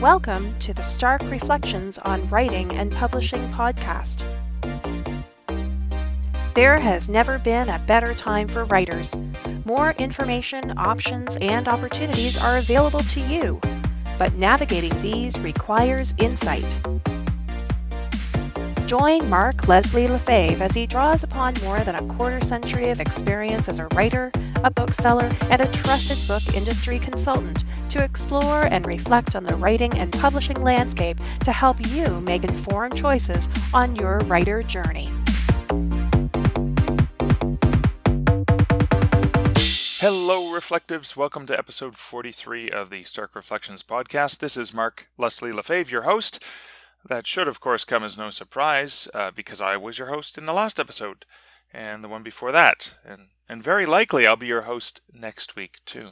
Welcome to the Stark Reflections on Writing and Publishing podcast. There has never been a better time for writers. More information, options, and opportunities are available to you, but navigating these requires insight. Join Mark Leslie Lefebvre as he draws upon more than a quarter century of experience as a writer, a bookseller, and a trusted book industry consultant to explore and reflect on the writing and publishing landscape to help you make informed choices on your writer journey. Hello, Reflectives. Welcome to episode 43 of the Stark Reflections podcast. This is Mark Leslie Lefebvre, your host. That should, of course, come as no surprise, because I was your host in the last episode, and the one before that, and very likely I'll be your host next week, too.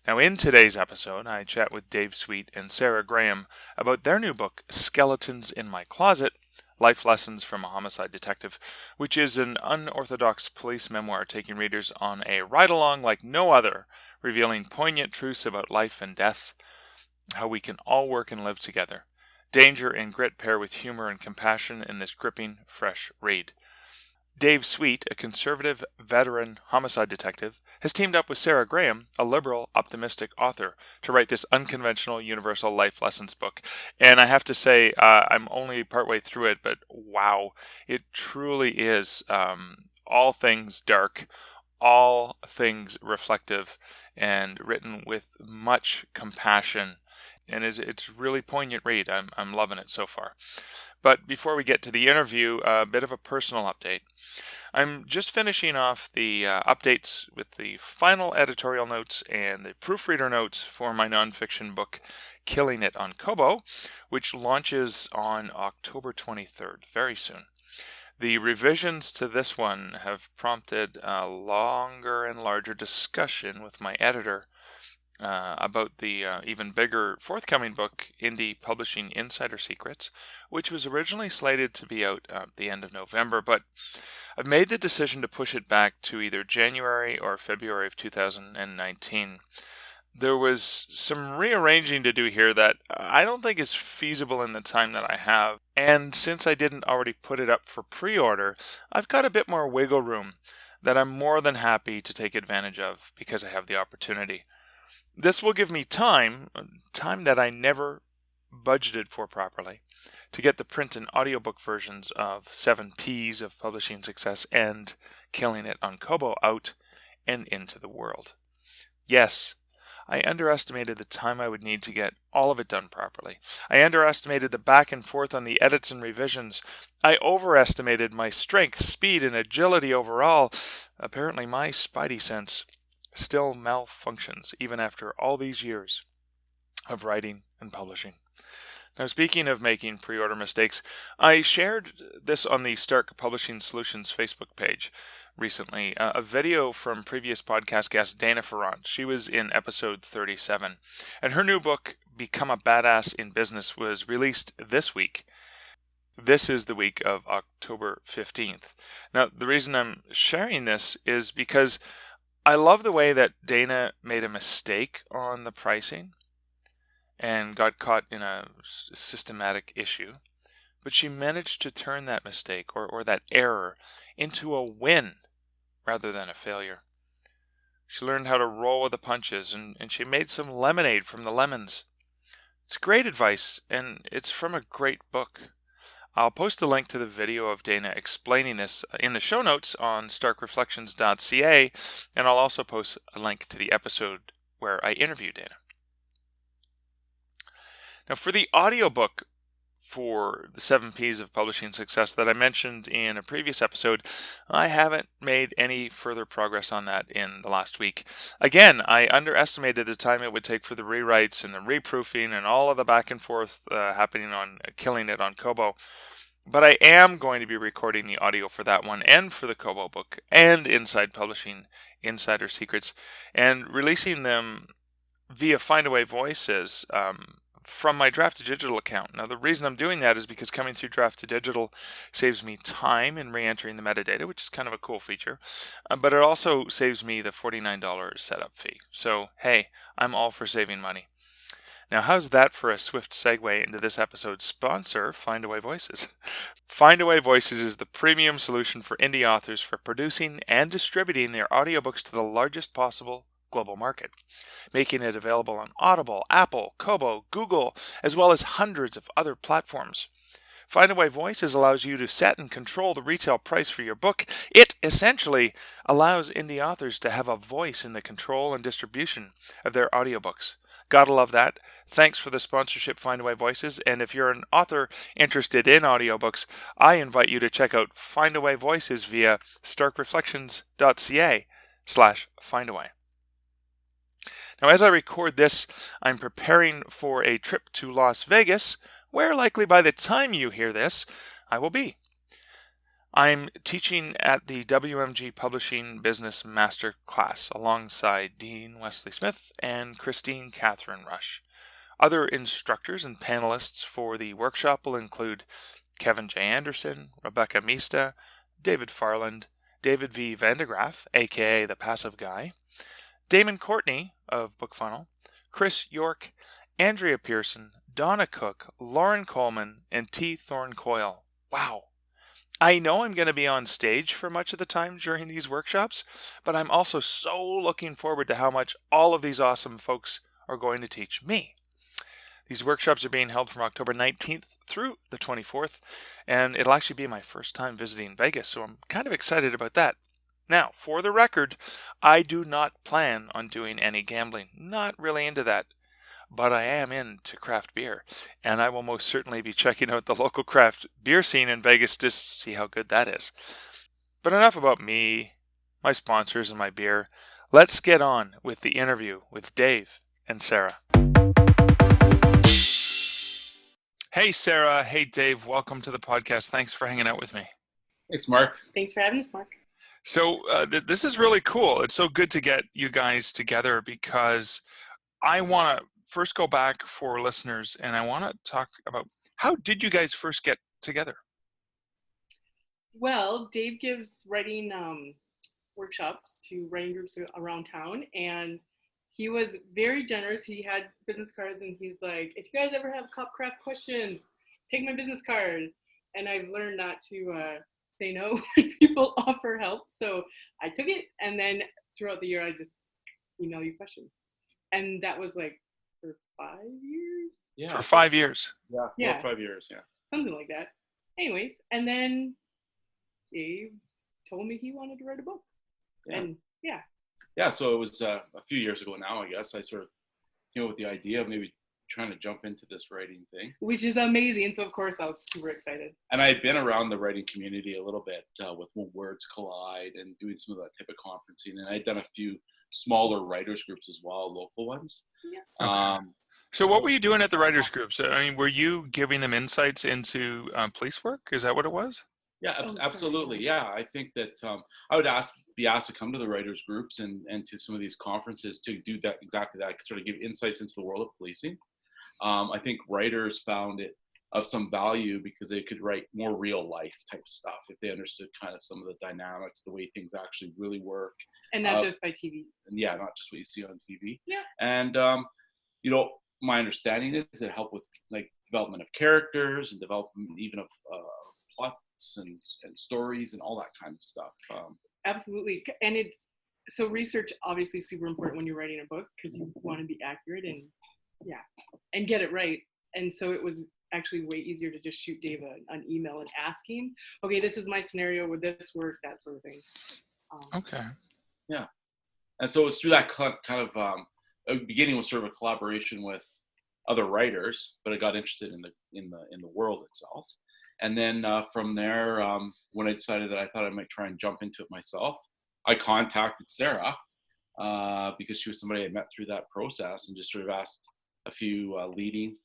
Now, in today's episode, I chat with Dave Sweet and Sarah Graham about their new book, Skeletons in My Closet, Life Lessons from a Homicide Detective, which is an unorthodox police memoir taking readers on a ride-along like no other, revealing poignant truths about life and death, how we can all work and live together. Danger and grit pair with humor and compassion in this gripping, fresh read. Dave Sweet, a conservative, veteran homicide detective, has teamed up with Sarah Graham, a liberal, optimistic author, to write this unconventional, universal life lessons book. And I have to say, I'm only partway through it, but wow, it truly is all things dark, all things reflective, and written with much compassion. And it's really poignant read. I'm loving it so far. But before we get to the interview, a bit of a personal update. I'm just finishing off the updates with the final editorial notes and the proofreader notes for my nonfiction book, Killing It on Kobo, which launches on October 23rd, very soon. The revisions to this one have prompted a longer and larger discussion with my editor about the even bigger forthcoming book, Indie Publishing Insider Secrets, which was originally slated to be out at the end of November, but I've made the decision to push it back to either January or February of 2019. There was some rearranging to do here that I don't think is feasible in the time that I have, and since I didn't already put it up for pre-order, I've got a bit more wiggle room that I'm more than happy to take advantage of because I have the opportunity. This will give me time that I never budgeted for properly, to get the print and audiobook versions of 7 P's of Publishing Success and Killing It on Kobo out and into the world. Yes, I underestimated the time I would need to get all of it done properly. I underestimated the back and forth on the edits and revisions. I overestimated my strength, speed, and agility overall. Apparently my spidey sense still malfunctions even after all these years of writing and publishing. Now, speaking of making pre-order mistakes, I shared this on the Stark Publishing Solutions Facebook page recently, a video from previous podcast guest Dana Ferrant. She was in episode 37, and her new book, Become a Badass in Business, was released this week. This is the week of October 15th. Now, the reason I'm sharing this is because I love the way that Dana made a mistake on the pricing and got caught in a systematic issue, but she managed to turn that mistake or that error into a win rather than a failure. She learned how to roll with the punches, and she made some lemonade from the lemons. It's great advice, and it's from a great book. I'll post a link to the video of Dana explaining this in the show notes on starkreflections.ca, and I'll also post a link to the episode where I interview Dana. Now, for the audiobook for the 7 P's of Publishing Success that I mentioned in a previous episode, I haven't made any further progress on that in the last week. Again, I underestimated the time it would take for the rewrites and the reproofing and all of the back and forth happening on Killing It on Kobo. But I am going to be recording the audio for that one and for the Kobo book and Inside Publishing Insider Secrets and releasing them via Findaway Voices from my Draft to Digital account. Now, the reason I'm doing that is because coming through Draft to Digital saves me time in re-entering the metadata, which is kind of a cool feature, but it also saves me the $49 setup fee. So, hey, I'm all for saving money. Now, how's that for a swift segue into this episode's sponsor, Findaway Voices? Findaway Voices is the premium solution for indie authors for producing and distributing their audiobooks to the largest possible global market, making it available on Audible, Apple, Kobo, Google, as well as hundreds of other platforms. Findaway Voices allows you to set and control the retail price for your book. It essentially allows indie authors to have a voice in the control and distribution of their audiobooks. Gotta love that. Thanks for the sponsorship, Findaway Voices. And if you're an author interested in audiobooks, I invite you to check out Findaway Voices via starkreflections.ca/findaway. Now, as I record this, I'm preparing for a trip to Las Vegas, where likely by the time you hear this, I will be. I'm teaching at the WMG Publishing Business Master Class alongside Dean Wesley Smith and Christine Catherine Rush. Other instructors and panelists for the workshop will include Kevin J. Anderson, Rebecca Mista, David Farland, David V. Vandegraff, aka The Passive Guy, Damon Courtney of BookFunnel, Chris York, Andrea Pearson, Donna Cook, Lauren Coleman, and T. Thorne Coyle. Wow. I know I'm going to be on stage for much of the time during these workshops, but I'm also so looking forward to how much all of these awesome folks are going to teach me. These workshops are being held from October 19th through the 24th, and it'll actually be my first time visiting Vegas, so I'm kind of excited about that. Now, for the record, I do not plan on doing any gambling. Not really into that. But I am into craft beer, and I will most certainly be checking out the local craft beer scene in Vegas just to see how good that is. But enough about me, my sponsors, and my beer. Let's get on with the interview with Dave and Sarah. Hey, Sarah. Hey, Dave. Welcome to the podcast. Thanks for hanging out with me. Thanks, Mark. Thanks for having us, Mark. So this is really cool. It's so good to get you guys together because I want to first go back for listeners and I want to talk about how did you guys first get together? Well, Dave gives writing workshops to writing groups around town, and he was very generous. He had business cards, and he's like, if you guys ever have cop craft questions, take my business card. And I've learned not to say no when people offer help. So I took it, and then throughout the year, I just email you questions. And that was like for 5 years? Yeah. For 5 years. Yeah. 5 years, yeah. Something like that. Anyways, and then Dave told me he wanted to write a book. Yeah. And yeah. Yeah, so it was a few years ago now, I guess. I sort of came up with the idea of maybe trying to jump into this writing thing. Which is amazing. So, of course, I was super excited. And I had been around the writing community a little bit with When Words Collide and doing some of that type of conferencing. And I'd done a few smaller writers groups as well, local ones. Yeah. Okay. So what were you doing at the writers groups? I mean, were you giving them insights into police work? Is that what it was? Yeah, absolutely. Yeah, I think that I would be asked to come to the writers groups and to some of these conferences to do that exactly that, sort of give insights into the world of policing. I think writers found it of some value because they could write more real life type stuff if they understood kind of some of the dynamics, the way things actually really work. And not just by TV. And yeah, not just what you see on TV. Yeah. And, my understanding is it helped with like development of characters and development even of plots and stories and all that kind of stuff. Absolutely. And so research obviously super important when you're writing a book because you want to be accurate and get it right. And so it was actually way easier to just shoot Dave an email and ask him, okay, this is my scenario, would this work, that sort of thing. Okay. Yeah. And so it was through that kind of beginning with sort of a collaboration with other writers, but I got interested in the world itself. And then from there, when I decided that I thought I might try and jump into it myself, I contacted Sarah because she was somebody I met through that process and just sort of asked a few leading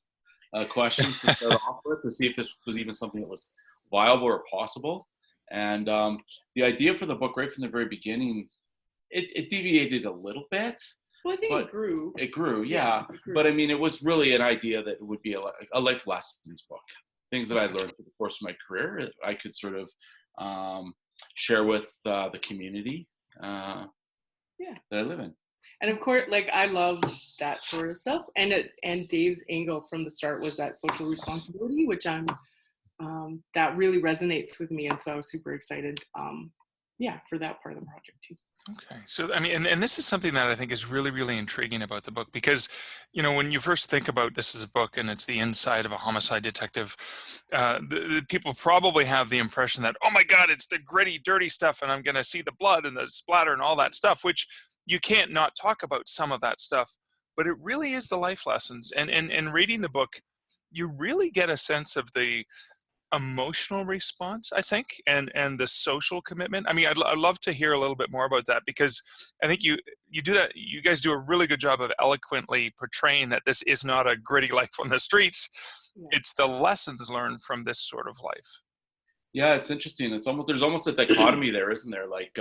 questions to start off with to see if this was even something that was viable or possible. And the idea for the book right from the very beginning, it deviated a little bit. Well, I think it grew. It grew, yeah. It grew. But I mean, it was really an idea that it would be a life lessons book. Things that I learned through the course of my career, I could sort of share with the community that I live in. And of course, like, I love that sort of stuff. And Dave's angle from the start was that social responsibility, which that really resonates with me. And so I was super excited, for that part of the project too. Okay. So, I mean, and this is something that I think is really, really intriguing about the book because, when you first think about this as a book and it's the inside of a homicide detective, the people probably have the impression that, oh my God, it's the gritty, dirty stuff and I'm going to see the blood and the splatter and all that stuff, which you can't not talk about some of that stuff, but it really is the life lessons. And reading the book, you really get a sense of the emotional response, I think, and the social commitment. I mean, I'd love to hear a little bit more about that because I think you do that. You guys do a really good job of eloquently portraying that this is not a gritty life on the streets. Yeah. It's the lessons learned from this sort of life. Yeah, it's interesting. There's almost a dichotomy there, isn't there? Like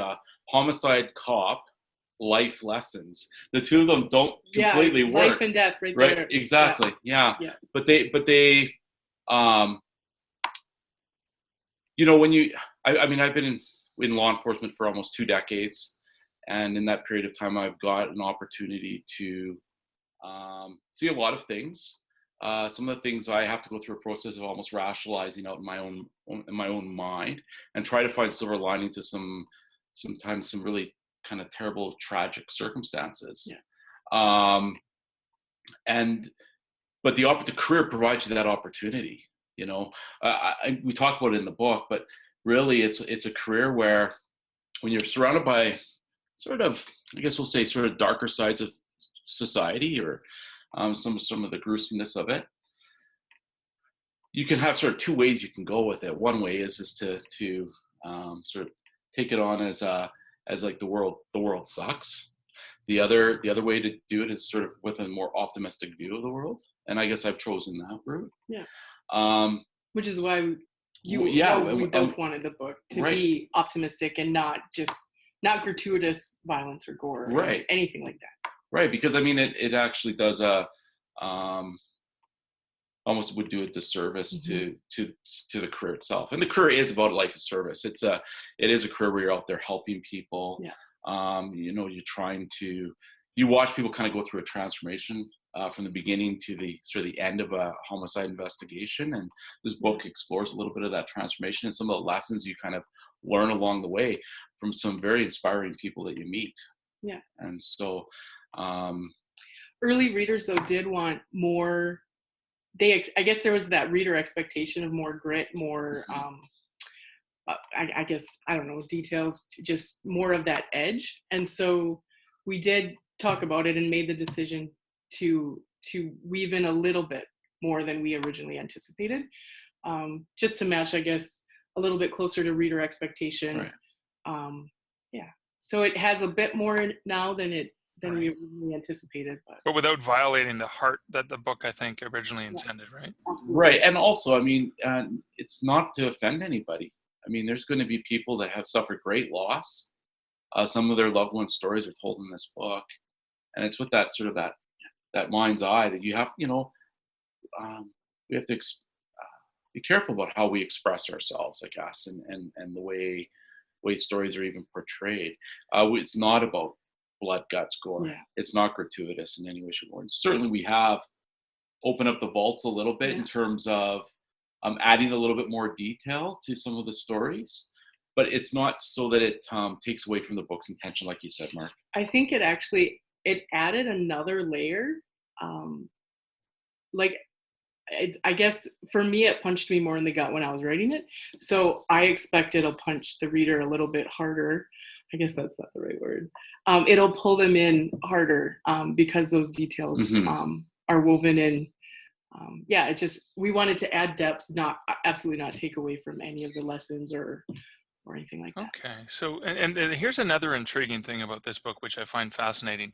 Homicide Cop, life lessons. The two of them don't completely work. Life and death, right Right? there. Exactly. Yeah. But they when I mean, I've been in law enforcement for almost 2 decades, and in that period of time, I've got an opportunity to see a lot of things. Some of the things I have to go through a process of almost rationalizing out in my own mind and try to find silver lining to sometimes some really kind of terrible, tragic circumstances. Yeah. But the career provides you that opportunity. We talk about it in the book, but really it's a career where when you're surrounded by sort of, I guess we'll say, sort of darker sides of society or some of the gruesomeness of it, you can have sort of 2 ways you can go with it. One way is to sort of take it on as like the world sucks. The other way to do it is sort of with a more optimistic view of the world, and I guess I've chosen that route. Yeah. Which is why we both wanted the book to be optimistic and not gratuitous violence or gore or anything like that. Right, because I mean, it actually does almost would do a disservice to the career itself. And the career is about a life of service. It is a career where you're out there helping people. Yeah. You watch people kind of go through a transformation from the beginning to the sort of the end of a homicide investigation. And this book explores a little bit of that transformation and some of the lessons you kind of learn along the way from some very inspiring people that you meet. Yeah. And so early readers though did want more. I guess there was that reader expectation of more grit, more I guess, I don't know, details, just more of that edge. And so we did talk about it and made the decision to weave in a little bit more than we originally anticipated, just to match, I guess, a little bit closer to reader expectation. Right. So it has a bit more now than we originally anticipated, but without violating the heart that the book, I think, originally intended. Right. Absolutely. Right. And also, I mean, it's not to offend anybody. I mean, there's going to be people that have suffered great loss. Some of their loved ones' stories are told in this book, and it's with that sort of that mind's eye that you have. We have to be careful about how we express ourselves, I guess, and the way stories are even portrayed. It's not about blood, guts, gore. Yeah. It's not gratuitous in any way, shape, or form. Certainly, we have opened up the vaults a little bit in terms of adding a little bit more detail to some of the stories, but it's not so that it takes away from the book's intention, like you said, Mark. I think it added another layer. I guess for me, it punched me more in the gut when I was writing it. So I expect it'll punch the reader a little bit harder. I guess that's not the right word. It'll pull them in harder because those details are woven in. We wanted to add depth, absolutely not take away from any of the lessons or anything like that. Okay, so and here's another intriguing thing about this book, which I find fascinating.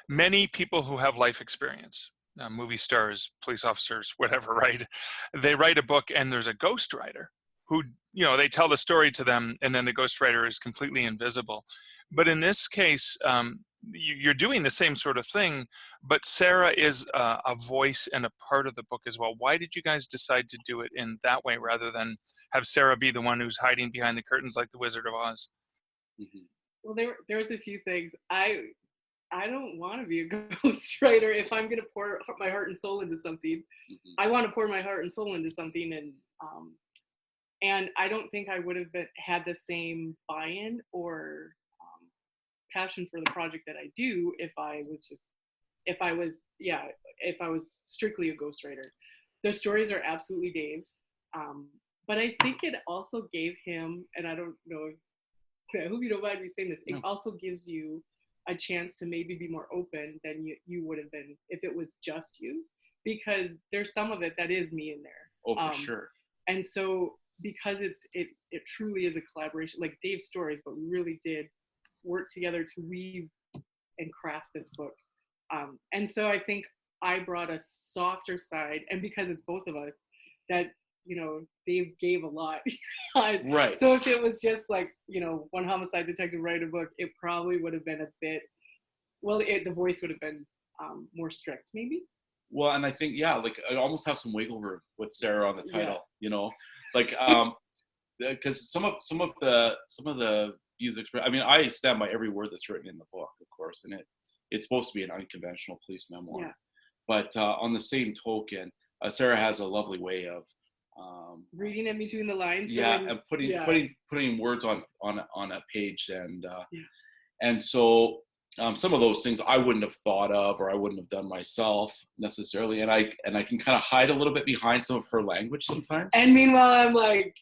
Many people who have life experience, movie stars, police officers, whatever, right? They write a book and there's a ghostwriter who, they tell the story to them and then the ghostwriter is completely invisible. But in this case, you're doing the same sort of thing, but Sarah is a voice and a part of the book as well. Why did you guys decide to do it in that way rather than have Sarah be the one who's hiding behind the curtains like the Wizard of Oz? Well, there was a few things. I don't want to be a ghostwriter. If I'm going to pour my heart and soul into something, I want to pour my heart and soul into something. And I don't think I would have had the same buy-in or passion for the project that I do if I was strictly a ghostwriter. The stories are absolutely Dave's. But I think it also gave him, and I don't know, I hope you don't mind me saying this, it also gives you a chance to maybe be more open than you would have been if it was just you, because there's some of it that is me in there. Oh, for sure. And so because it truly is a collaboration, like Dave's stories, but we really did work together to weave and craft this book. And so I think I brought a softer side, and because it's both of us, that, Dave gave a lot. Right. So if it was just like, one homicide detective write a book, it probably would have been a bit, the voice would have been more strict, maybe. Well, and I think, like I almost have some wiggle room with Sarah on the title, like, because some of the views expressed, I mean, I stand by every word that's written in the book, of course, and it's supposed to be an unconventional police memoir. Yeah. But on the same token, Sarah has a lovely way of reading in between the lines. And putting words on a page, and so some of those things I wouldn't have thought of, or I wouldn't have done myself necessarily, and I can kind of hide a little bit behind some of her language sometimes. And meanwhile, I'm like,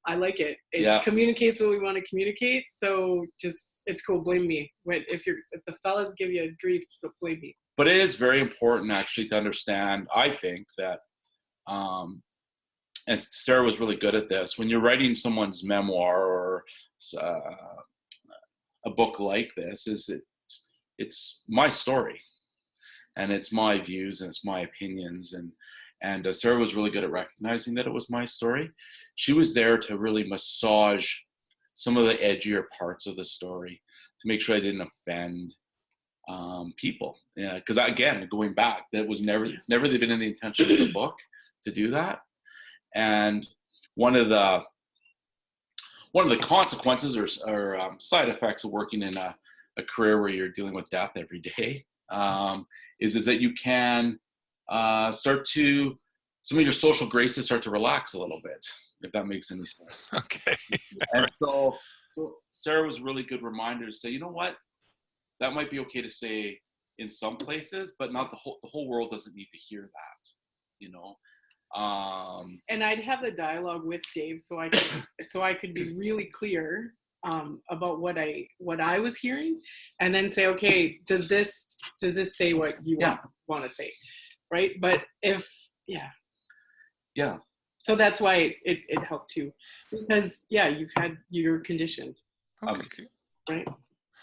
I like it. It communicates what we want to communicate. So it's cool. Blame me if the fellas give you a grief, blame me. But it is very important actually to understand, I think, that and Sarah was really good at this. When you're writing someone's memoir or a book like this, it's my story, and it's my views, and it's my opinions, and Sarah was really good at recognizing that it was my story. She was there to really massage some of the edgier parts of the story to make sure I didn't offend people. Yeah, because again, going back, it's never been in the intention of the book to do that. And one of the consequences or side effects of working in a career where you're dealing with death every day is that you can some of your social graces start to relax a little bit, if that makes any sense. Okay. And so Sarah was a really good reminder to say, you know what, that might be okay to say in some places, but not the whole world doesn't need to hear that, And I'd have the dialogue with Dave so I could be really clear about what I was hearing, and then say, okay, does this say what you want to say, right? But so that's why it helped too, because you're conditioned. Okay. Right.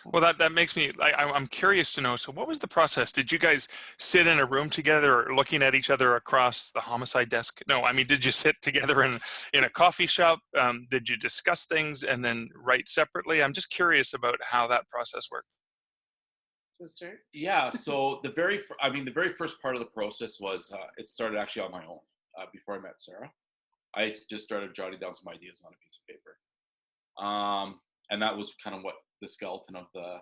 Well, that makes me, I'm curious to know, so what was the process? Did you guys sit in a room together or looking at each other across the homicide desk? No, I mean, did you sit together in a coffee shop? Did you discuss things and then write separately? I'm just curious about how that process worked. Yeah, so the very first part of the process was, it started actually on my own before I met Sarah. I just started jotting down some ideas on a piece of paper. And that was kind of what the skeleton of the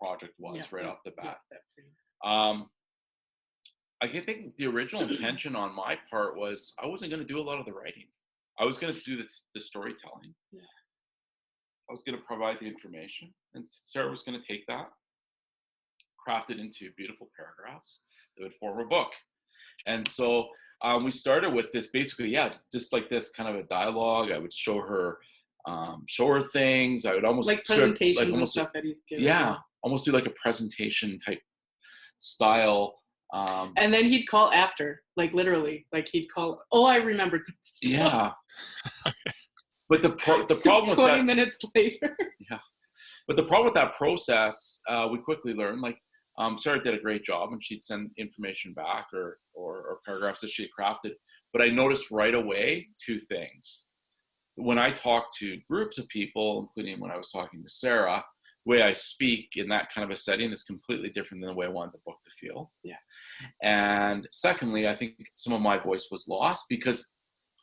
project was right off the bat. I think the original intention on my part was I wasn't going to do a lot of the writing. I was going to do the storytelling. Yeah. I was going to provide the information, and Sarah was going to take that, craft it into beautiful paragraphs that would form a book. And so we started with this basically, just like this kind of a dialogue. I would show her things. I would almost like presentations and stuff that he's given. Yeah, almost do like a presentation type style. And then he'd call after, like literally, like he'd call. Oh, I remembered some stuff. Yeah. But the problem with 20 minutes later. Yeah. But the problem with that process, we quickly learned, like Sarah did a great job, and she'd send information back or paragraphs that she had crafted. But I noticed right away two things. When I talk to groups of people, including when I was talking to Sarah, the way I speak in that kind of a setting is completely different than the way I wanted the book to feel. Yeah. And secondly, I think some of my voice was lost because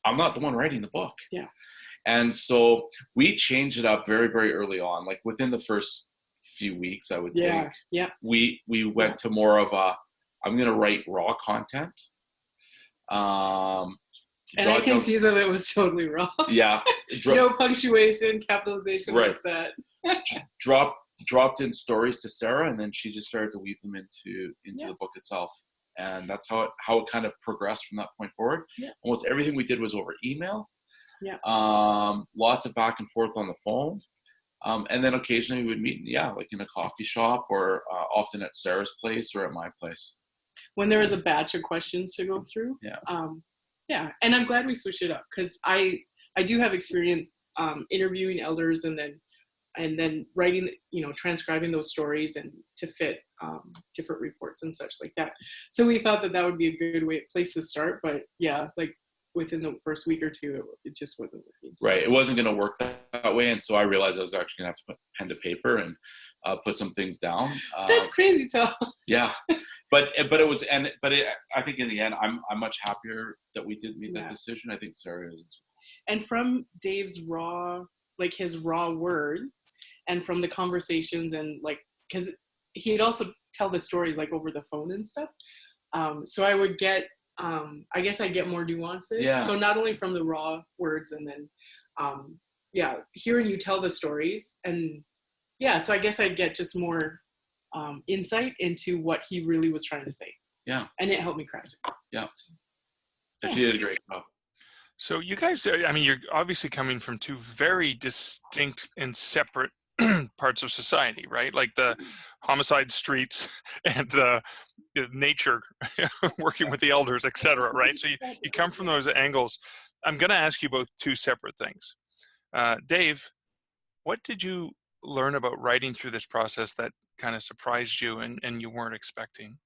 I'm not the one writing the book. Yeah. And so we changed it up very, very early on. Like within the first few weeks, I would Yeah. think. Yeah. We went to more of a, I'm going to write raw content. And I can see that it was totally raw. Yeah. No punctuation, capitalization, right. What's that? dropped in stories to Sarah, and then she just started to weave them into the book itself. And that's how it kind of progressed from that point forward. Yeah. Almost everything we did was over email. Yeah. Lots of back and forth on the phone. And then occasionally we would meet, like in a coffee shop, or often at Sarah's place or at my place. When there was a batch of questions to go through. Yeah. And I'm glad we switched it up, because I do have experience interviewing elders and then writing, transcribing those stories and to fit different reports and such like that. So we thought that would be a good place to start. But like within the first week or two, it just wasn't working. Right. It wasn't going to work that way. And so I realized I was actually going to have to put pen to paper and put some things down. That's crazy, Tom. Yeah. But I think in the end, I'm much happier that we did make that decision. I think Sarah is. And from Dave's his raw words, and from the conversations, and because he'd also tell the stories over the phone and stuff. So I would get, I guess I get more nuances. Yeah. So not only from the raw words, and then, hearing you tell the stories, and so I guess I'd get just more insight into what he really was trying to say. Yeah. And it helped me craft it. Yeah. She did a great job. So you guys, you're obviously coming from two very distinct and separate parts of society, right? Like the homicide streets and the nature, working with the elders, etc., right? So you come from those angles. I'm going to ask you both two separate things. Dave, what did you learn about writing through this process that kind of surprised you and you weren't expecting?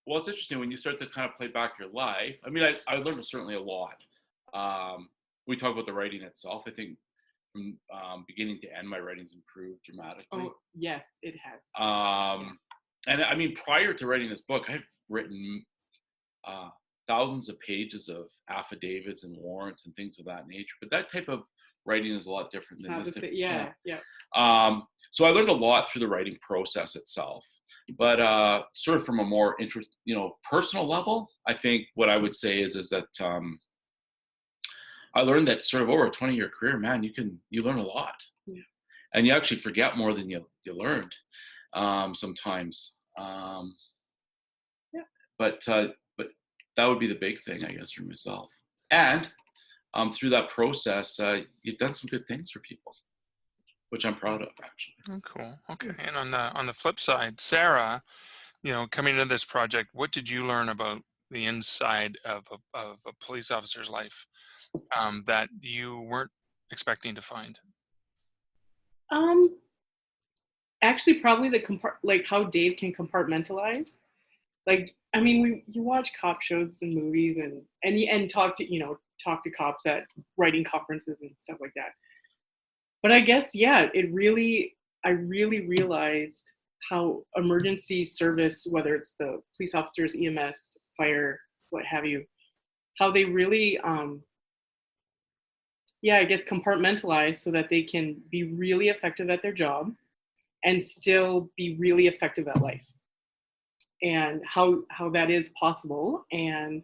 Well, it's interesting when you start to kind of play back your life. I mean, I learned certainly a lot. We talk about the writing itself. I think from beginning to end, my writing's improved dramatically. Oh, yes, it has. And I mean, prior to writing this book, I've written thousands of pages of affidavits and warrants and things of that nature. But that type of writing is a lot different than this. Yeah. So I learned a lot through the writing process itself. But sort of from a more personal level, I think what I would say is that I learned that sort of over a 20-year career, man, you learn a lot, and you actually forget more than you learned sometimes. But that would be the big thing, I guess, for myself. And through that process, you've done some good things for people, which I'm proud of, actually. Oh, cool. Okay. And on the flip side, Sarah, coming into this project, what did you learn about the inside of a police officer's life that you weren't expecting to find? Actually, probably how Dave can compartmentalize. You watch cop shows and movies and talk to cops at writing conferences and stuff like that. But I guess, I really realized how emergency service, whether it's the police officers, EMS, fire, what have you, how they really, I guess, compartmentalize so that they can be really effective at their job and still be really effective at life. And how that is possible, and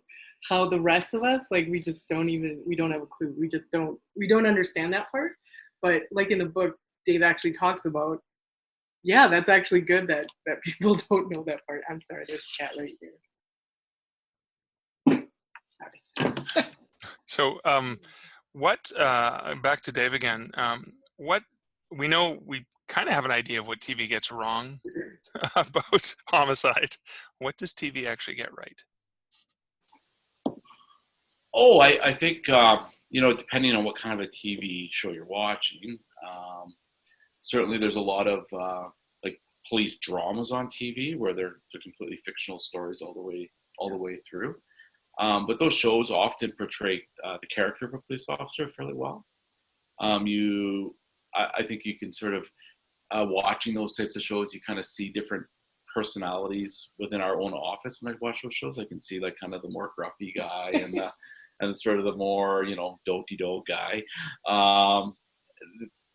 how the rest of us, we don't have a clue. We don't understand that part. But in the book, Dave actually talks about, that's actually good that people don't know that part. I'm sorry, there's a cat right here. Sorry. So back to Dave again, what we know, we kind of have an idea of what TV gets wrong about homicide. What does TV actually get right? Oh, I think, depending on what kind of a TV show you're watching, certainly there's a lot of police dramas on TV where they're completely fictional stories all the way through. But those shows often portray the character of a police officer fairly well. I think you can sort of, watching those types of shows, you kind of see different personalities within our own office. When I watch those shows, I can see kind of the more grumpy guy and sort of the more, doty-do guy.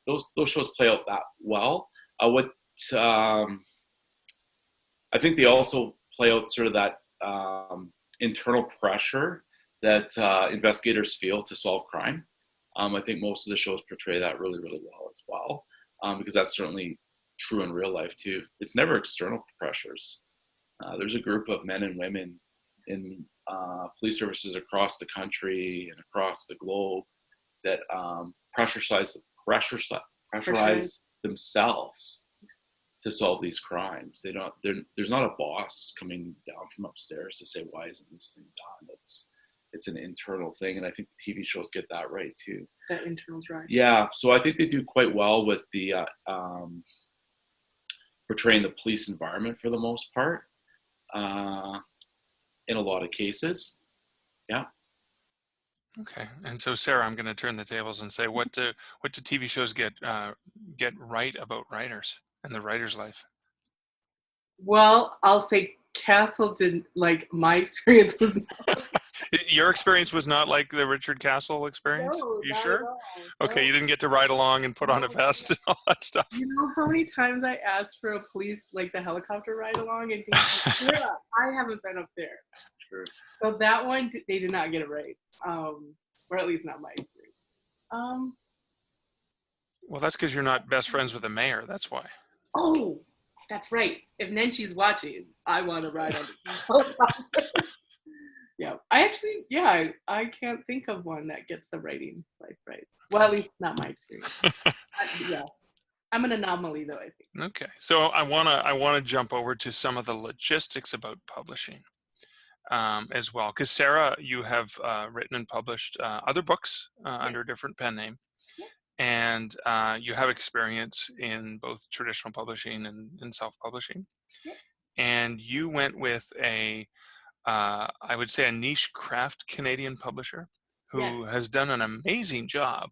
Those shows play out that well. What I think they also play out sort of that internal pressure that investigators feel to solve crime. I think most of the shows portray that really, really well as well, because that's certainly true in real life too. It's never external pressures. There's a group of men and women in police services across the country and across the globe that pressurize themselves to solve these crimes. There's not a boss coming down from upstairs to say, why isn't this thing done? It's an internal thing, and I think the TV shows get that right too. That internal's right. Yeah, so I think they do quite well with the portraying the police environment for the most part, in a lot of cases. Yeah. Okay, and so Sarah, I'm going to turn the tables and say, what do TV shows get right about writers and the writer's life? Well, I'll say Castle didn't, like, my experience was not. Your experience was not like the Richard Castle experience? No, You not sure? at all. Okay, No. you didn't get to ride along and put on a No. vest and all that stuff. You know how many times I asked for a police, like the helicopter ride along, and things like, yeah, I haven't been up there. Sure. So that one, they did not get it right, or at least not my experience. Well, that's because you're not best friends with the mayor. That's why. Oh, that's right. If Nenchi's watching, I want to ride on the helicopter. Yeah, I can't think of one that gets the writing right. Well, at least not my experience. Yeah, I'm an anomaly though, I think. Okay, so I wanna jump over to some of the logistics about publishing as well, because Sarah, you have written and published other books under a different pen name, and you have experience in both traditional publishing and self-publishing, and you went with I would say a niche craft Canadian publisher who has done an amazing job.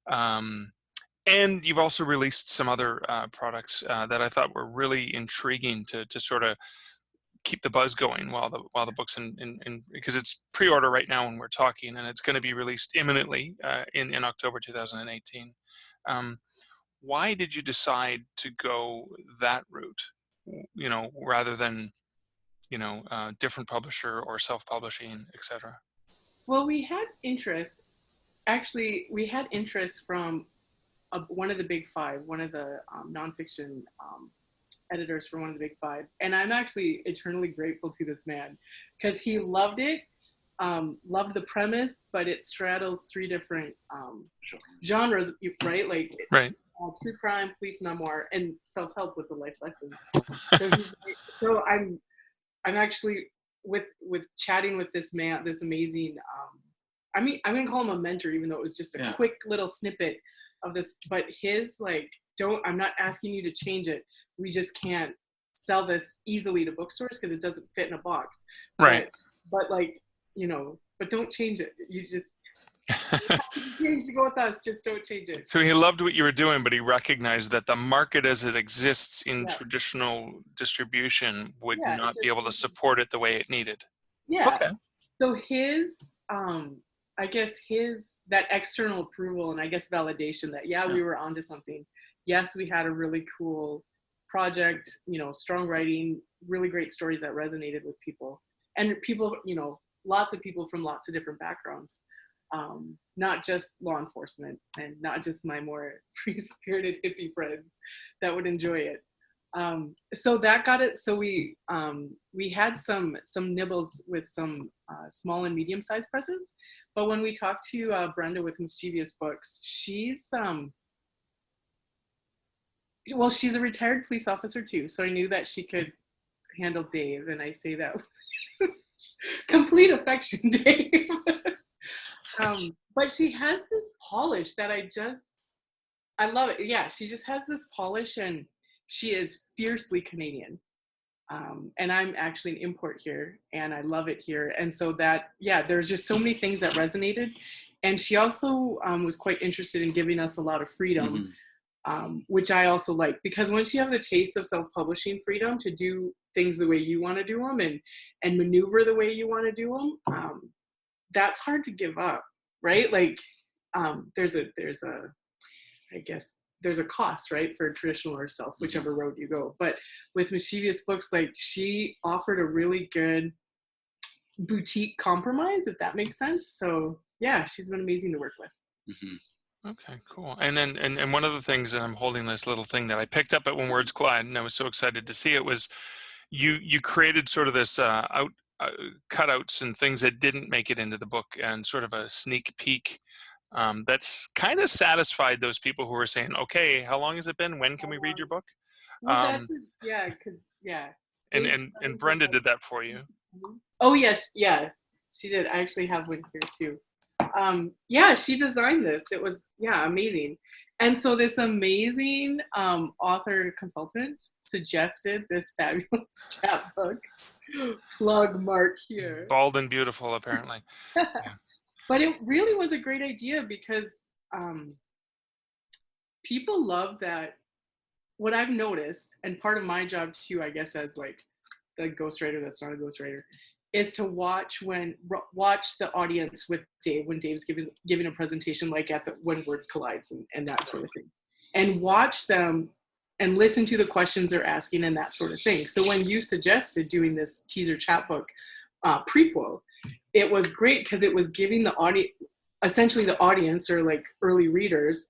And you've also released some other products that I thought were really intriguing to sort of keep the buzz going while the book's in because it's pre-order right now when we're talking, and it's going to be released imminently in October 2018. Why did you decide to go that route? Rather than different publisher or self-publishing, etc. Well, we had interest. Actually, we had interest from one of the big five, one of the nonfiction editors for one of the big five. And I'm actually eternally grateful to this man because he loved it, loved the premise, but it straddles three different genres, right? Like Right. True crime, police memoir, and self-help with the life lessons. So I'm actually with chatting with this man, this amazing, I'm going to call him a mentor, even though it was just a quick little snippet of this, but his I'm not asking you to change it. We just can't sell this easily to bookstores because it doesn't fit in a box. Right. But but don't change it. You just change to go with us. Just don't change it. So he loved what you were doing, but he recognized that the market as it exists in traditional distribution would not be able to support it the way it needed. Yeah. Okay. So his, I guess that external approval and I guess validation that, we were onto something. Yes, we had a really cool project, strong writing, really great stories that resonated with people. And people, lots of people from lots of different backgrounds. Not just law enforcement and not just my more free-spirited hippie friends that would enjoy it. So that got it. So we had some nibbles with some small and medium-sized presses, but when we talked to Brenda with Mischievous Books, she's she's a retired police officer too, so I knew that she could handle Dave, and I say that with complete affection, Dave. But she has this polish that I love it. Yeah, she just has this polish, and she is fiercely Canadian. And I'm actually an import here, and I love it here. And so there's just so many things that resonated. And she also was quite interested in giving us a lot of freedom, which I also like, because once you have the taste of self-publishing freedom to do things the way you want to do them and maneuver the way you want to do them, that's hard to give up, right? Like there's a I guess there's a cost, right, for traditional or self, whichever road you go. But with Mischievous Books, like, she offered a really good boutique compromise, if that makes sense. So yeah, she's been amazing to work with. Okay, cool. And then, and one of the things that I'm holding, this little thing that I picked up at When Words Collide, and I was so excited to see it, was you created sort of this cutouts and things that didn't make it into the book, and sort of a sneak peek that's kind of satisfied those people who are saying, okay, how long has it been? When can we read your book? Well, that's because And Brenda did that for you. Oh yes, yeah, she did. I actually have one here too. Yeah, she designed this. It was amazing. And so this amazing author consultant suggested this fabulous chapbook. Plug Mark here. Bald and beautiful, apparently. Yeah. But it really was a great idea because people love that. What I've noticed, and part of my job too, I guess, as like the ghostwriter that's not a ghostwriter, is to watch the audience with Dave when Dave's giving a presentation, like at the When Words Collide and that sort of thing, and watch them and listen to the questions they're asking and that sort of thing. So when you suggested doing this teaser chapbook prequel, it was great because it was giving the audience or like early readers,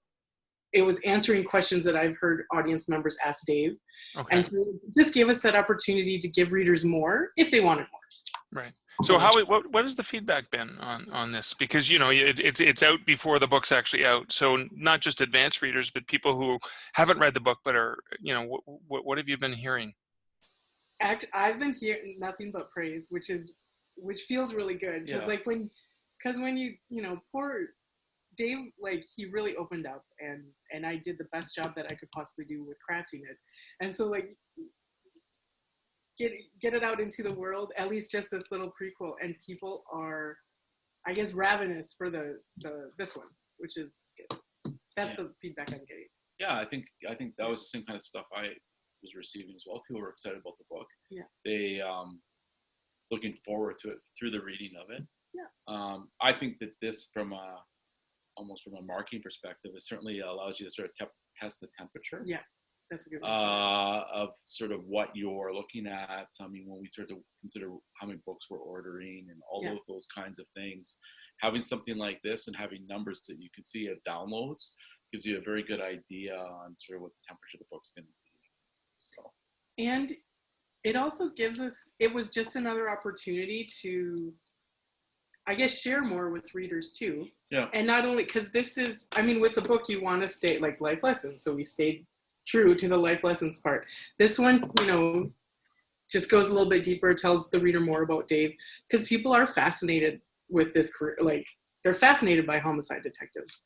it was answering questions that I've heard audience members ask Dave. Okay. And so it just gave us that opportunity to give readers more if they wanted more. Right. So what has the feedback been on this? Because, you know, it's out before the book's actually out. So not just advanced readers, but people who haven't read the book but are, you know, what have you been hearing? I've been hearing nothing but praise, which feels really good. Because when you know, poor Dave, like, he really opened up and I did the best job that I could possibly do with crafting it. And so, like, get it out into the world, at least just this little prequel, and people are, I guess, ravenous for this one, which is good. That's the feedback I'm getting. Yeah, I think that was the same kind of stuff I was receiving as well. People were excited about the book. Yeah. They looking forward to it through the reading of it. Yeah. I think that this, almost from a marketing perspective, it certainly allows you to sort of test the temperature. Yeah. That's a good one. Of sort of what you're looking at. I mean, when we start to consider how many books we're ordering and all of those kinds of things, having something like this and having numbers that you can see of downloads gives you a very good idea on sort of what the temperature of the book's going to be. So. And it also gives us, it was just another opportunity to, I guess, share more with readers too. Yeah. And not only, because this is, I mean, with the book, you want to stay like life lessons. So we stayed true to the life lessons part. This one, you know, just goes a little bit deeper, tells the reader more about Dave, because people are fascinated with this career. Like, they're fascinated by homicide detectives.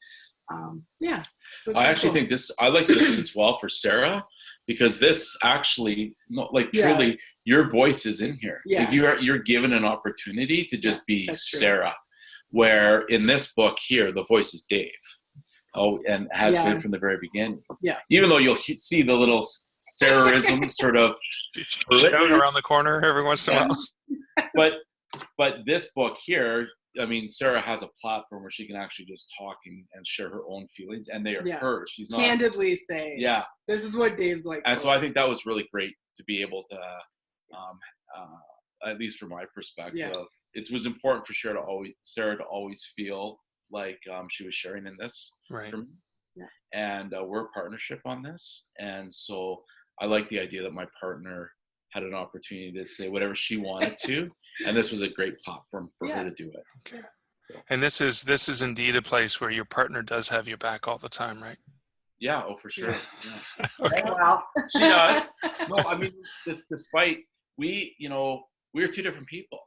Yeah. So I actually think this, I like this as well for Sarah, because this actually, truly, your voice is in here. Yeah. Like you're given an opportunity to just be Sarah, where in this book here, the voice is Dave. Oh, and has been from the very beginning. Yeah. Even though you'll see the little Sarah-isms sort of around the corner every once in a while. But this book here, I mean, Sarah has a platform where she can actually just talk and share her own feelings, and they are hers. She's not candidly saying, this is what Dave's like. And so I think that was really great to be able to, at least from my perspective, it was important for Sarah to always feel like she was sharing in this, right? And we're a partnership on this, and so I like the idea that my partner had an opportunity to say whatever she wanted to, and this was a great platform for her to do it. Okay. And this is indeed a place where your partner does have your back all the time, right? Yeah, oh for sure. Yeah. Okay. Well, she does. No, I mean, despite we're two different people,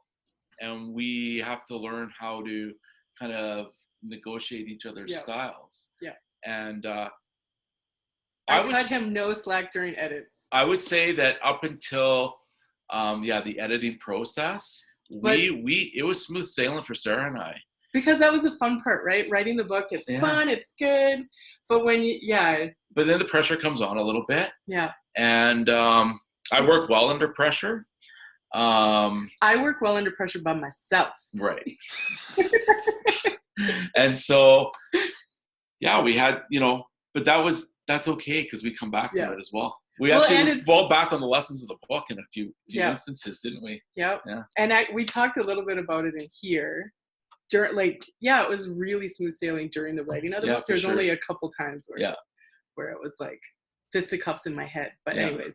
and we have to learn how to kind of negotiate each other's styles. Yeah. And I cut him no slack during edits. I would say that up until the editing process, it was smooth sailing for Sarah and I. Because that was the fun part, right? Writing the book, it's fun, it's good. But when But then the pressure comes on a little bit. Yeah. And I work well under pressure. I work well under pressure by myself. Right. And so, we had, but that was that's okay because we come back to Yeah. it as well. We Well, and actually it's- fall back on the lessons of the book in a few Yeah. instances, didn't we? Yep. Yeah. And we talked a little bit about it in here. During, like, yeah, it was really smooth sailing during the writing of the Yeah, book. for There's sure. only a couple times where Yeah. where it was like fisticuffs in my head. But Yeah. anyways,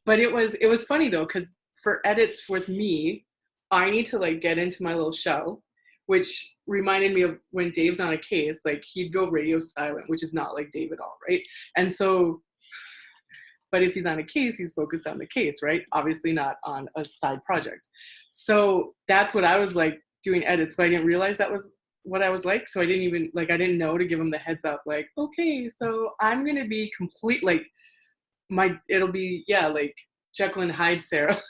but it was funny though, because for edits with me, I need to like get into my little shell, which reminded me of when Dave's on a case, like he'd go radio silent, which is not like Dave at all, right? And so, but if he's on a case, he's focused on the case, right? Obviously not on a side project. So that's what I was like doing edits, but I didn't realize that was what I was like. So I didn't even, like, I didn't know to give him the heads up, like, okay, so I'm going to be complete, like, it'll be, yeah, like Jekyll and Hyde Sarah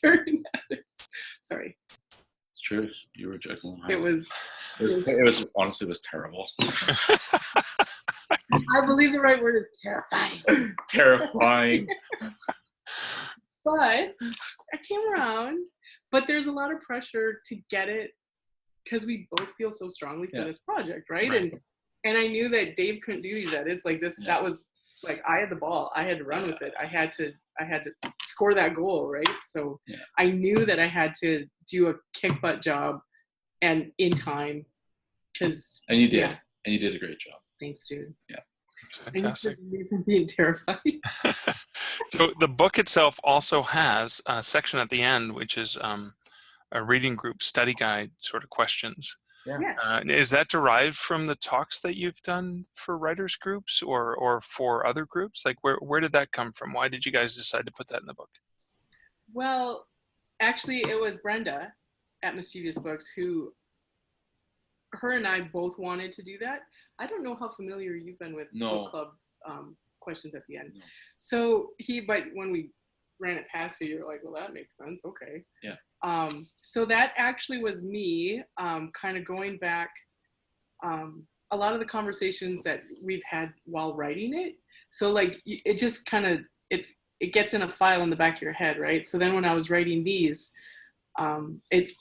during edits. Sorry. It's true. You were Jekyll and Hyde. It was Honestly, it was terrible. I believe the right word is terrifying. Terrifying. But I came around. But there's a lot of pressure to get it because we both feel so strongly for this project, right? And I knew that Dave couldn't do these edits like this. That was like, I had the ball. I had to run with it. I had to score that goal, right? So I knew that I had to do a kick butt job and in time. And you did. And you did a great job. Thanks, dude. Yeah. Fantastic. I'm being terrified. So the book itself also has a section at the end, which is a reading group study guide sort of questions. Yeah. Is that derived from the talks that you've done for writers groups or for other groups? Like where did that come from? Why did you guys decide to put that in the book? Well, actually, it was Brenda at Mischievous Books her and I both wanted to do that. I don't know how familiar you've been with book club questions at the end. No. So but when we ran it past you, you're like, well, that makes sense. Okay. Yeah. So that actually was me kind of going back a lot of the conversations that we've had while writing it. So like it just kind of, it gets in a file in the back of your head, right? So then when I was writing these,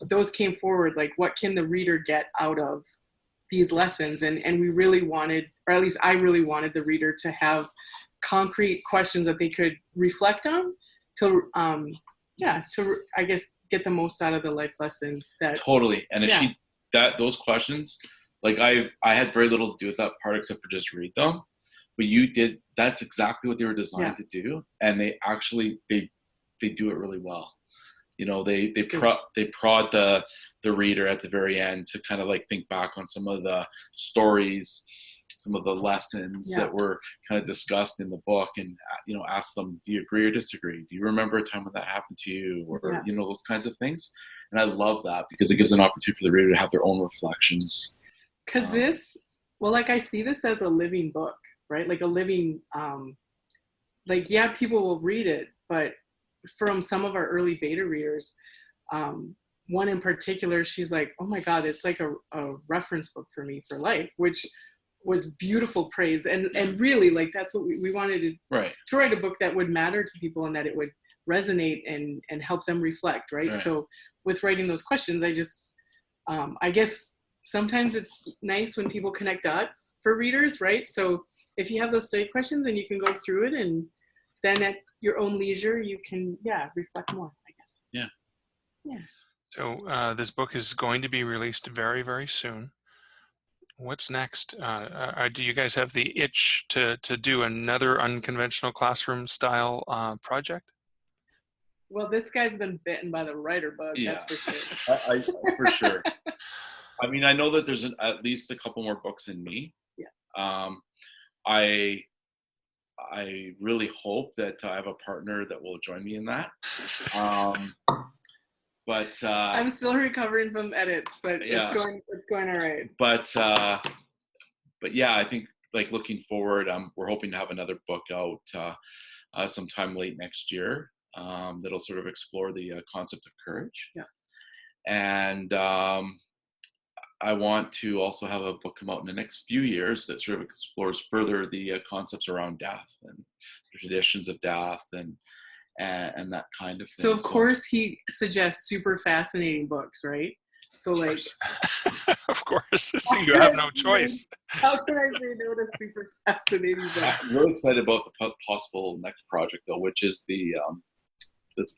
those came forward, like what can the reader get out of these lessons? And we really wanted, or at least I really wanted the reader to have concrete questions that they could reflect on to I guess get the most out of the life lessons that totally. And if those questions, like I had very little to do with that part except for just read them, but you did, that's exactly what they were designed to do. And they actually, they do it really well. You know, they prod the reader at the very end to kind of like think back on some of the stories, some of the lessons that were kind of discussed in the book, and ask them, do you agree or disagree? Do you remember a time when that happened to you, or those kinds of things? And I love that because it gives an opportunity for the reader to have their own reflections. Because like I see this as a living book, right? Like a living, people will read it, but from some of our early beta readers, one in particular, she's like, oh my God, it's like a reference book for me for life, which was beautiful praise. And really, like, that's what we wanted to write a book that would matter to people and that it would resonate and help them reflect, right? So with writing those questions, I just, I guess sometimes it's nice when people connect dots for readers, right? So if you have those study questions and you can go through it, and then at your own leisure, you can, reflect more, I guess. Yeah. So this book is going to be released very, very soon. What's next? Do you guys have the itch to do another unconventional classroom style project? Well, this guy's been bitten by the writer bug, that's for sure. I for sure. I mean, I know that there's at least a couple more books in me. Yeah. I really hope that I have a partner that will join me in that. But I'm still recovering from edits, but it's going all right. But yeah, I think like looking forward, we're hoping to have another book out sometime late next year that'll sort of explore the concept of courage. Yeah. And I want to also have a book come out in the next few years that sort of explores further the concepts around death and the traditions of death and that kind of thing. So of course he suggests super fascinating books, right? So Of like, course. Of course. So how you can have I no say no- choice. how can I say no to super fascinating book? I'm really excited about the possible next project, though, which is the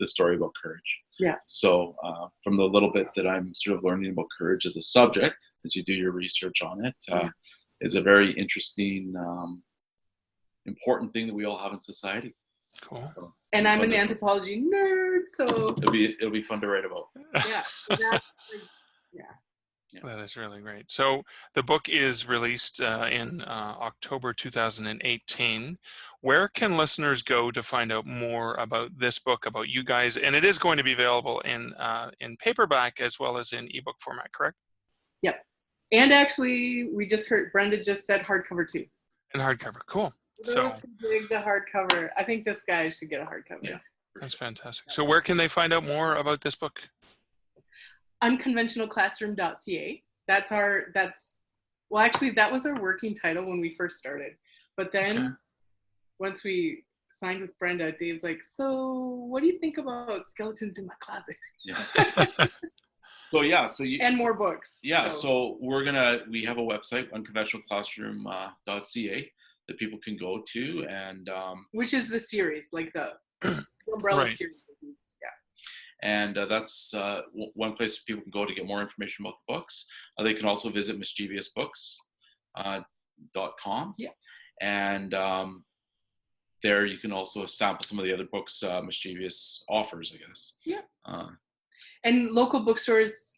story about courage. Yeah. So from the little bit that I'm sort of learning about courage as a subject, as you do your research on it, is a very interesting, important thing that we all have in society. Cool. So And I'm an fun to- anthropology nerd, so It'll be fun to write about. yeah. So that's like, yeah. That is really great. So the book is released in October 2018. Where can listeners go to find out more about this book, about you guys? And it is going to be available in paperback as well as in ebook format, correct? Yep. And actually, we just heard Brenda just said hardcover too. In hardcover. Cool. For those who dig the hardcover, I think this guy should get a hardcover. Yeah. That's fantastic. So where can they find out more about this book? Unconventionalclassroom.ca. Well, actually, that was our working title when we first started. But then once we signed with Brenda, Dave's like, so what do you think about skeletons in my closet? Yeah. So and more books. Yeah. So we have a website, unconventionalclassroom.ca, that people can go to, and which is the series, like the umbrella Right. series. And that's one place people can go to get more information about the books. They can also visit mischievousbooks.com. Yeah. And there you can also sample some of the other books Mischievous offers, I guess. Yeah. And local bookstores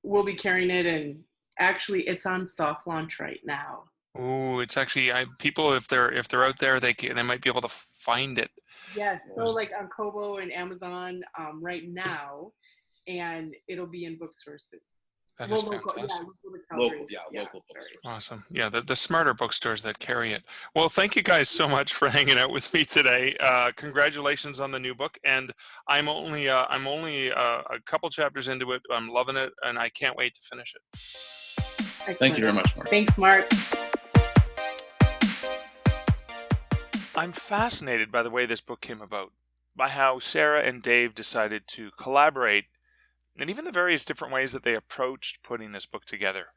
will be carrying it, and actually it's on soft launch right now. Ooh, it's actually people, if they're out there, they might be able to find it. Yes. So like on Kobo and Amazon right now, and it'll be in bookstores soon. That is fantastic. Local bookstores. Awesome. Yeah, the smarter bookstores that carry it. Well, thank you guys so much for hanging out with me today. Congratulations on the new book, and I'm only a couple chapters into it. I'm loving it, and I can't wait to finish it. Excellent. Thank you very much, Mark. Thanks, Mark. I'm fascinated by the way this book came about, by how Sarah and Dave decided to collaborate, and even the various different ways that they approached putting this book together.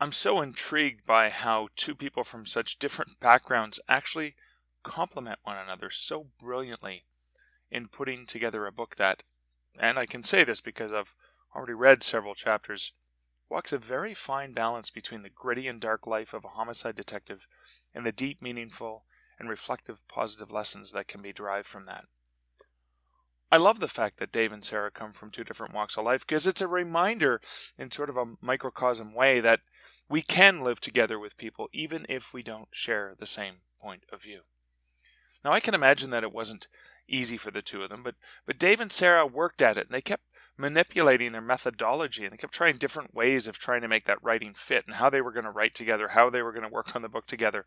I'm so intrigued by how two people from such different backgrounds actually complement one another so brilliantly in putting together a book that, and I can say this because I've already read several chapters, walks a very fine balance between the gritty and dark life of a homicide detective and the deep, meaningful, and reflective positive lessons that can be derived from that. I love the fact that Dave and Sarah come from two different walks of life, because it's a reminder in sort of a microcosm way that we can live together with people even if we don't share the same point of view. Now, I can imagine that it wasn't easy for the two of them, but Dave and Sarah worked at it, and they kept manipulating their methodology, and they kept trying different ways of trying to make that writing fit, and how they were going to write together, how they were going to work on the book together.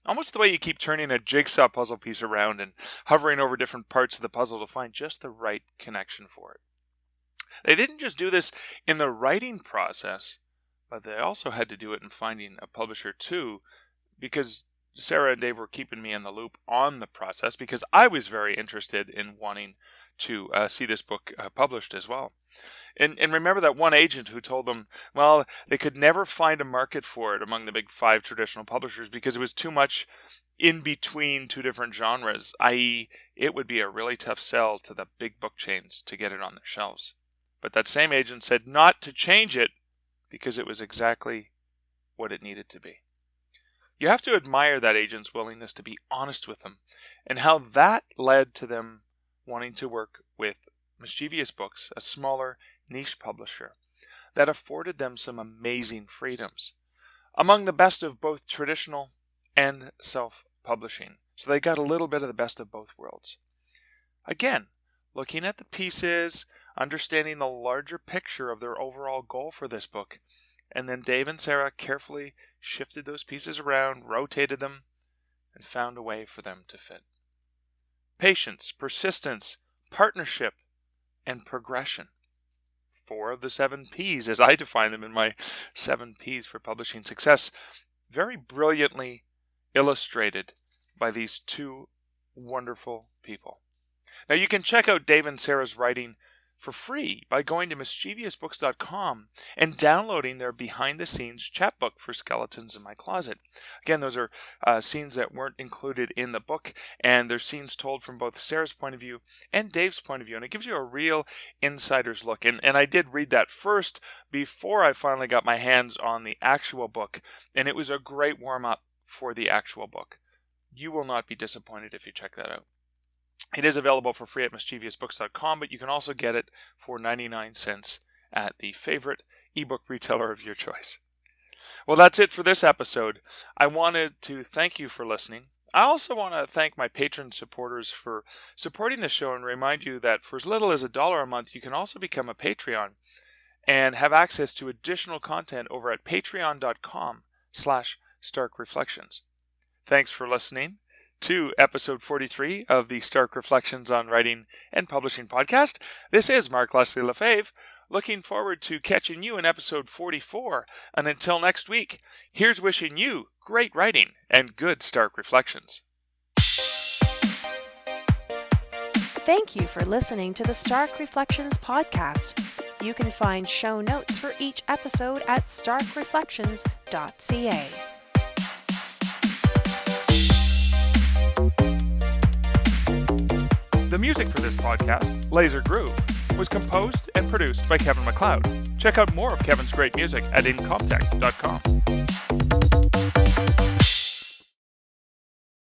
Almost the way you keep turning a jigsaw puzzle piece around and hovering over different parts of the puzzle to find just the right connection for it. They didn't just do this in the writing process, but they also had to do it in finding a publisher too, because Sarah and Dave were keeping me in the loop on the process, because I was very interested in wanting to see this book published as well. And remember that one agent who told them, well, they could never find a market for it among the big 5 traditional publishers because it was too much in between two different genres, i.e. it would be a really tough sell to the big book chains to get it on their shelves. But that same agent said not to change it because it was exactly what it needed to be. You have to admire that agent's willingness to be honest with them, and how that led to them wanting to work with Mischievous Books, a smaller niche publisher that afforded them some amazing freedoms, among the best of both traditional and self-publishing. So they got a little bit of the best of both worlds. Again, looking at the pieces, understanding the larger picture of their overall goal for this book, and then Dave and Sarah carefully shifted those pieces around, rotated them, and found a way for them to fit. Patience, persistence, partnership, and progression. 4 of the 7 P's, as I define them in my 7 P's for publishing success, very brilliantly illustrated by these two wonderful people. Now you can check out Dave and Sarah's writing for free by going to mischievousbooks.com and downloading their behind-the-scenes chapbook for Skeletons in My Closet. Again, those are scenes that weren't included in the book, and they're scenes told from both Sarah's point of view and Dave's point of view, and it gives you a real insider's look. And I did read that first before I finally got my hands on the actual book, and it was a great warm-up for the actual book. You will not be disappointed if you check that out. It is available for free at mischievousbooks.com, but you can also get it for 99 cents at the favorite ebook retailer of your choice. Well, that's it for this episode. I wanted to thank you for listening. I also want to thank my patron supporters for supporting the show and remind you that for as little as $1 a month, you can also become a Patreon and have access to additional content over at patreon.com/starkreflections. Thanks for listening to episode 43 of the Stark Reflections on Writing and Publishing podcast. This is Mark Leslie Lefebvre, looking forward to catching you in episode 44. And until next week, here's wishing you great writing and good Stark Reflections. Thank you for listening to the Stark Reflections podcast. You can find show notes for each episode at starkreflections.ca. The music for this podcast, Laser Groove, was composed and produced by Kevin MacLeod. Check out more of Kevin's great music at incomptech.com.